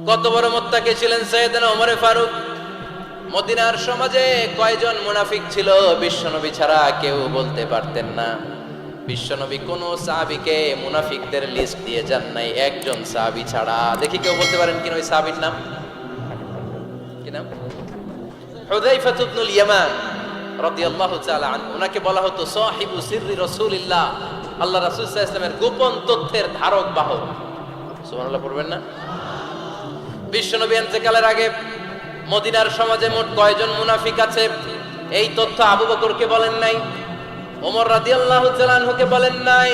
কত বড় মুত্তাকি ছিলেন সাইয়েদনা ওমর ফারুক। মদিনার সমাজে কয়জন মুনাফিক ছিল বিশ্বনবী ছাড়া কেউ বলতে পারতেন না। বিশ্বনবী কোন সাহাবীকে মুনাফিকদের লিস্ট দিয়ে যান নাই, একজন সাহাবী ছাড়া। দেখি কেউ বলতে পারেন কিনা ওই সাহাবীর নাম? কি নাম? হুযায়ফা ইবনুল ইয়ামান রাদিয়াল্লাহু তাআলা আনহু। ওনাকে বলা হতো সাহিবু সিররি রাসূলিল্লাহ, আল্লাহ রাসূল সাল্লাল্লাহু আলাইহি ওয়াসাল্লামের গোপন তথ্যের ধারক বাহক। সুবহানাল্লাহ পড়বেন না? বিশ্বনবী ইন্তেকালের আগে মদিনার সমাজে মোট কয়জন মুনাফিক আছে এই তথ্য আবু বকরকে বলেন নাই, ওমর রাদিয়াল্লাহু তাআলা আনহুকে বলেন নাই,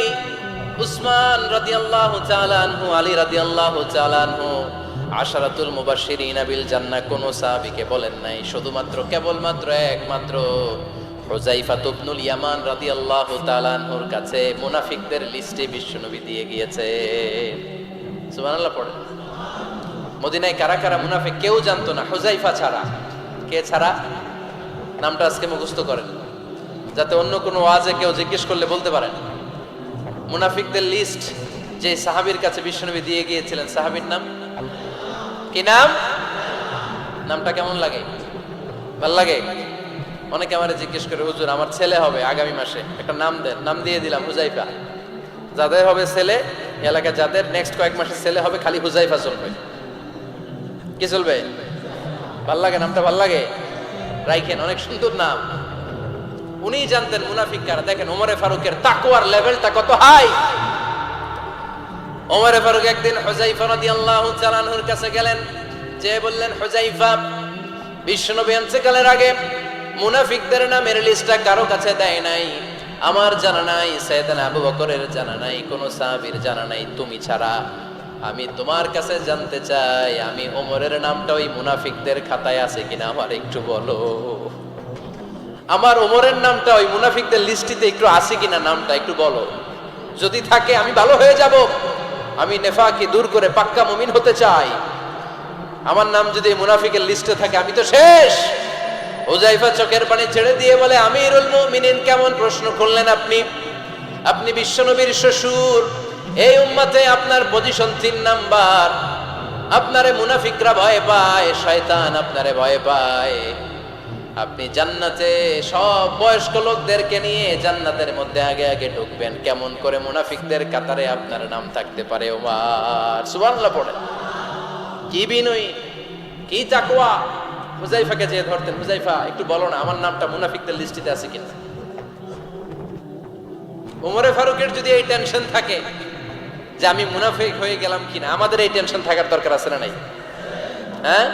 উসমান রাদিয়াল্লাহু তাআলা আনহু, আলী রাদিয়াল্লাহু তাআলা আনহু, আশারাতুল মুবাশশিরিনা বিল জান্নাহ কোন সাহাবীকে বলেন নাই। শুধুমাত্র কেবলমাত্র একমাত্র হুযায়ফা ইবনুল ইয়ামান রাদিয়াল্লাহু তাআলা আনহুর কাছে মুনাফিকদের লিস্টে বিশ্বনবী দিয়ে গিয়েছে। সুবহানাল্লাহ পড়েন। মদিনায় কারা কারা মুনাফিক কেউ জানতো না হুযায়ফা ছাড়া। কে ছাড়া? নামটা আজকে মুখস্থ করেন, যাতে অন্য কোনো ওয়াজে কেউ জিজ্ঞেস করলে বলতে পারেন। মুনাফিকদের লিস্ট যে সাহাবীর কাছে বিশ্বনবী দিয়ে গিয়েছিলেন, সাহাবীর নাম কি? নাম? নামটা কেমন লাগে? ভাল লাগে? অনেকে আমারে জিজ্ঞেস করে, হুজুর আমার ছেলে হবে আগামী মাসে, একটা নাম দেন। নাম দিয়ে দিলাম হুযায়ফা। যাদের হবে ছেলে, এলাকায় যাদের নেক্সট কয়েক মাসে ছেলে হবে, খালি হুযায়ফা চলবে। কি চলবে? ভাল লাগে? নামটা ভাল লাগে? রাইখেন, অনেক সুন্দর নাম। উনি জানতেন মুনাফিক কারা। দেখেন ওমরে ফারুকের তাকওয়ার লেভেলটা কত হাই। ওমরে ফারুক একদিন হুযায়ফা রাদিয়াল্লাহু তাআলা আনহুর কাছে গেলেন, যে বললেন, হুযায়ফা, বিশ্বনবী ইন্তেকালের আগে মুনাফিকদের নামের লিস্টটা কারো কাছে দেয় নাই, আমার জানা নাই, সাইয়েদনা আবু বকরের জানা নাই, কোন সাহাবীর জানা নাই, তুমি ছাড়া। আমি তোমার কাছে জানতে চাই, আমি ওমরের নামটা ওই মুনাফিকদের খাতায় আছে কিনা আমার একটু বলো। আমার ওমরের নামটা ওই মুনাফিকদের লিস্টিতে একটু আছে কিনা, নামটা একটু বলো। যদি থাকে আমি ভালো হয়ে যাব। আমি নেফাকি দূর করে পাক্কা মুমিন হতে চাই। আমার নাম যদি মুনাফিকের লিস্টে থাকে আমি তো শেষ। হুযায়ফা চোখের পানি ছেড়ে দিয়ে বলে, আমিরুল মুমিনিন, কেমন প্রশ্ন করলেন আপনি? আপনি বিশ্বনবীর শ্বশুর। এই উম্মতে আপনার পজিশন 3 নাম্বার। আপনারে মুনাফিকরা ভয় পায়, শয়তান আপনারে ভয় পায়। আপনি জান্নাতে সব বয়স্ক লোকদেরকে নিয়ে জান্নাতের মধ্যে আগে আগে ঢুকবেন। কেমন করে মুনাফিকদের কাতারে আপনার নাম থাকতে পারে ওমর? সুবহানাল্লাহ পড়েন। কি বিনয়ী, কি তাকওয়া। হুযায়ফাকে যে ধরতেন, হুযায়ফা একটু বলো না আমার নামটা মুনাফিকদের লিস্টিতে আছে কিনা। ওমরে ফারুকের যদি এই টেনশন থাকে যে আমি মুনাফিক হয়ে গেলাম কিনা, আমাদের এই টেনশন থাকার দরকার আছে না নাই? হ্যাঁ,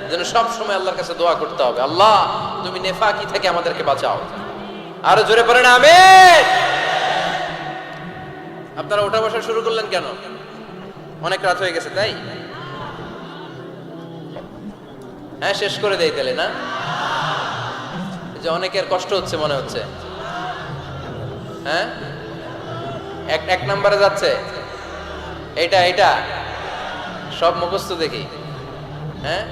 যেন সব সময় আল্লাহর কাছে দোয়া করতে হবে, আল্লাহ তুমি নেফাকি থেকে আমাদেরকে বাঁচাও। আরো জোরে পড়েন আমিন। আপনারা ওঠা বসা শুরু করলেন কেন? অনেক রাত হয়ে গেছে তাই? হ্যাঁ, শেষ করে দেই তাহলে না? যে অনেকের কষ্ট হচ্ছে মনে হচ্ছে। হ্যাঁ, এক নাম্বারে যাচ্ছে এইটা সব মুখস্থ দেখি। হ্যাঁ,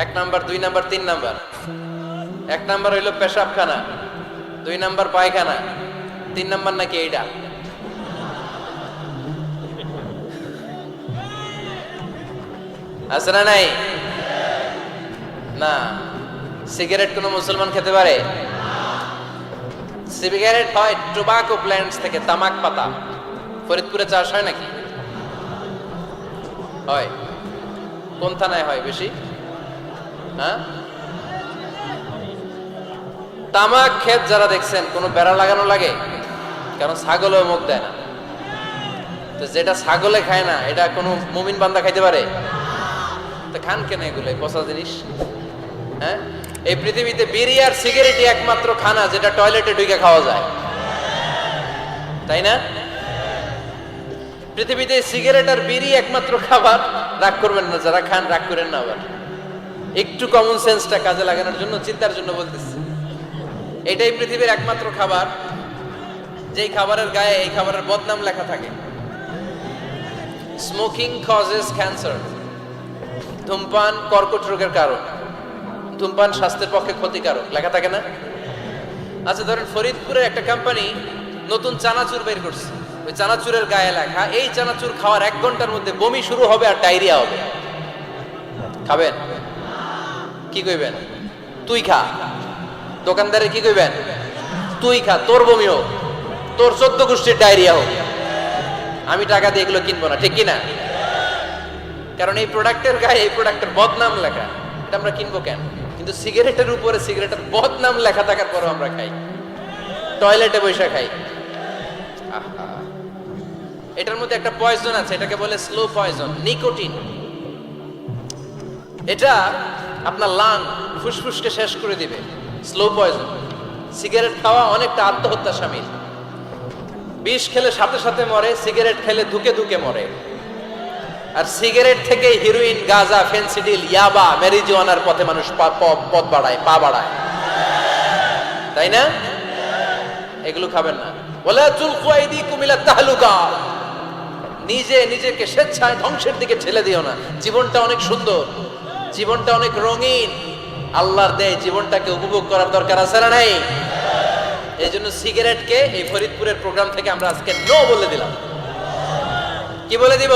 1 নাম্বার, 2 নাম্বার, 3 নাম্বার। 1 নাম্বার হইল পেশাবখানা, 2 নাম্বার পায়খানা, 3 নাম্বার নাকি এইটা। আছে না নাই? না। সিগারেট কোন মুসলমান খেতে পারে? সিগারেট হয় টোবাকো প্ল্যান্টস থেকে, তামাক পাতা। ফরিদপুরে চাষ হয় নাকি? হয়। কোন থানায় হয় বেশি? হ্যাঁ, তামাক ক্ষেত যারা দেখছেন, কোনো বেড়া লাগানো লাগে? কারণ ছাগলেও মুখ দেয় না। তো যেটা ছাগলে খায় না, এটা কোনো মুমিন বান্দা খাইতে পারে? তো খান কেন এগুলো, পচা জিনিস? হ্যাঁ, এই পৃথিবীতে বিড়ি আর সিগারেটই একমাত্র খানা যেটা টয়লেটে ঢুকে খাওয়া যায়, তাই না? পৃথিবীতে সিগারেট আর বিড়ি একমাত্র খাবার। রাগ করবেন না, যারা খান রাগ করেন না। আবার একটু কমন সেন্সটা কাজে লাগানোর জন্য, চিন্তার জন্য বলতেছি। এটাই পৃথিবীর একমাত্র খাবার যেই খাবারের গায়ে এই খাবারের বদনাম লেখা থাকে, স্মোকিং কজেস ক্যান্সার। ধূমপান কর্কট রোগের কারণ, ধূমপান স্বাস্থ্যের পক্ষে ক্ষতিকারক, লেখা থাকে না? আচ্ছা ধরেন ফরিদপুরের একটা কোম্পানি নতুন চানাচুর বের করছে, ওই চানাচুরের গায়ে লেখা এই চানাচুর খাওয়ার 1 ঘন্টার মধ্যে বমি শুরু হবে আর ডায়রিয়া হবে। খাবেন? কি কইবেন? তুই খা। দোকানদারে কি কইবেন? তুই খা, তোর বমি হোক, তোর 14 গোষ্ঠীর ডায়রিয়া হোক, আমি টাকা দিয়ে এগুলো কিনবো না, ঠিক কিনা? কারণ এই প্রোডাক্টের গায়ে এই প্রোডাক্টের বদনাম লেখা, এটা আমরা কিনবো কেন? কিন্তু সিগারেটের উপরে সিগারেটের বদনাম লেখা থাকার পরও আমরা খাই, টয়লেটে বসে খাই। আহা, এটার মধ্যে একটা পয়জন আছে, এটাকে বলে স্লো পয়জন, নিকোটিন। এটা আপনার লাং, ফুসফুসকে শেষ করে দিবে, স্লো পয়জন। সিগারেট খাওয়া অনেকটা আত্মহত্যা শামিল। বিষ খেলে সাথে সাথে মরে, সিগারেট খেলে ধুকে ধুকে মরে। আর সিগারেট থেকে হিরোইন, গাঁজা, ফেন্সিডিল, ইয়াবা, ম্যারিজুয়ানার পথে মানুষ পথ বাড়ায়, পা বাড়ায়, তাই না? এগুলো খাবেন না। ওয়ালা তুলকু আইদিকুম ইলা তাহলুকা, নিজে নিজেকে স্বেচ্ছায় ধ্বংসের দিকে ঠেলে দিও না। জীবনটা অনেক সুন্দর, জীবনটা অনেক রঙিন, আল্লাহর দেয় জীবনটাকে উপভোগ করার দরকার আছে না নাই? এই জন্য সিগারেটকে এই ফরিদপুরের প্রোগ্রাম থেকে আমরা আজকে নো বলে দিলাম। কি বলে দিব?